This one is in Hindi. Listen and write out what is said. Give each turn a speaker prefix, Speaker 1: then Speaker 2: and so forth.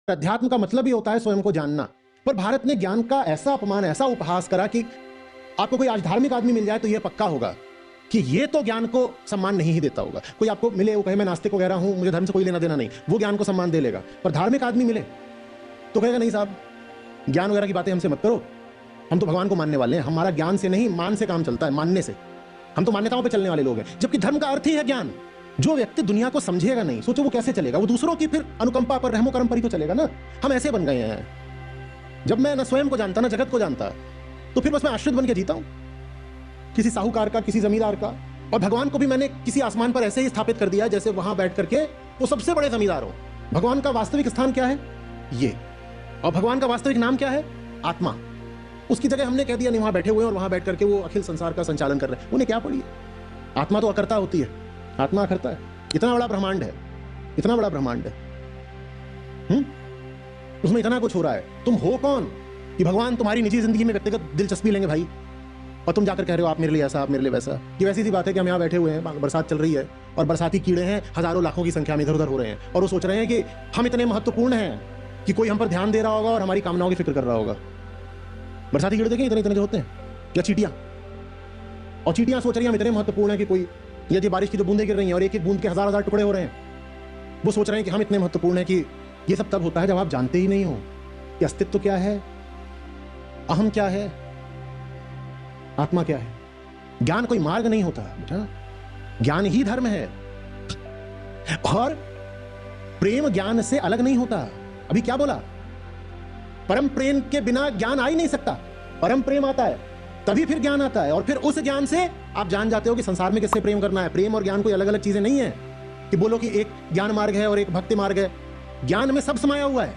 Speaker 1: अध्यात्म का मतलब ही होता है स्वयं को जानना। पर भारत ने ज्ञान का ऐसा अपमान, ऐसा उपहास करा कि आपको कोई आज धार्मिक आदमी मिल जाए तो यह पक्का होगा कि ये तो ज्ञान को सम्मान नहीं ही देता होगा। कोई आपको मिले, वो कहे मैं नास्तिक वगैरह हूं, मुझे धर्म से कोई लेना देना नहीं, वो ज्ञान को सम्मान दे लेगा। पर धार्मिक आदमी मिले तो कहेगा नहीं साहब, ज्ञान वगैरह की बातें हमसे मत करो, हम तो भगवान को मानने वाले हैं, हमारा ज्ञान से नहीं मान से काम चलता है, मानने से। हम तो मान्यताओं पे चलने वाले लोग हैं। जबकि धर्म का अर्थ ही है ज्ञान। जो व्यक्ति दुनिया को समझेगा नहीं, सोचो वो कैसे चलेगा? वो दूसरों की फिर अनुकंपा पर, रहमो करम पर ही तो चलेगा ना। हम ऐसे बन गए हैं। जब मैं न स्वयं को जानता, ना जगत को जानता, तो फिर बस मैं आश्रित बन के जीता हूं, किसी साहूकार का, किसी जमींदार का। और भगवान को भी मैंने किसी आसमान पर ऐसे ही स्थापित कर दिया जैसे वहां बैठ करके वो सबसे बड़े जमींदार हो। भगवान का वास्तविक स्थान क्या है? ये। और भगवान का वास्तविक नाम क्या है? आत्मा। उसकी जगह हमने कह दिया नहीं, वहां बैठे हुए हैं और वहां बैठ करके वो अखिल संसार का संचालन कर रहे हैं। उन्हें क्या पड़ी है? आत्मा तो अकर्ता होती है, आत्मा अकर्ता है। इतना बड़ा ब्रह्मांड है, इतना बड़ा ब्रह्मांड है, उसमें इतना कुछ हो रहा है। तुम हो कौन कि भगवान तुम्हारी निजी जिंदगी में व्यक्तिगत दिलचस्पी लेंगे भाई? और तुम जाकर कह रहे हो आप मेरे लिए ऐसा, आप मेरे लिए वैसा। ये वैसी सी बात है कि हम यहाँ बैठे हुए हैं, बरसात चल रही है और बरसाती कीड़े हैं, हजारों लाखों की संख्या में इधर उधर हो रहे हैं, और वो सोच रहे हैं कि हम इतने महत्वपूर्ण हैं कि कोई हम पर ध्यान दे रहा होगा और हमारी कामनाओं की फिक्र कर रहा होगा। बरसाती कीड़े देखें इतने इतने जो होते हैं, या चींटियां। और चींटियां सोच रही हैं हम इतने महत्वपूर्ण हैं कि कोई, यदि बारिश की जो बूंदें गिर रही हैं और एक एक बूंद के हजार हजार टुकड़े हो रहे हैं, वो सोच रहे हैं कि हम इतने महत्वपूर्ण हैं कि ये सब तब होता है जब आप जानते ही नहीं हो कि अस्तित्व क्या है, अहम क्या है, आत्मा क्या है। ज्ञान कोई मार्ग नहीं होता बेटा, ज्ञान ही धर्म है। और प्रेम ज्ञान से अलग नहीं होता। अभी क्या बोला? परम प्रेम के बिना ज्ञान आ ही नहीं सकता। परम प्रेम आता है तभी फिर ज्ञान आता है, और फिर उस ज्ञान से आप जान जाते हो कि संसार में किससे प्रेम करना है। प्रेम और ज्ञान कोई अलग अलग चीजें नहीं है कि बोलो कि एक ज्ञान मार्ग है और एक भक्ति मार्ग है। ज्ञान में सब समाया हुआ है।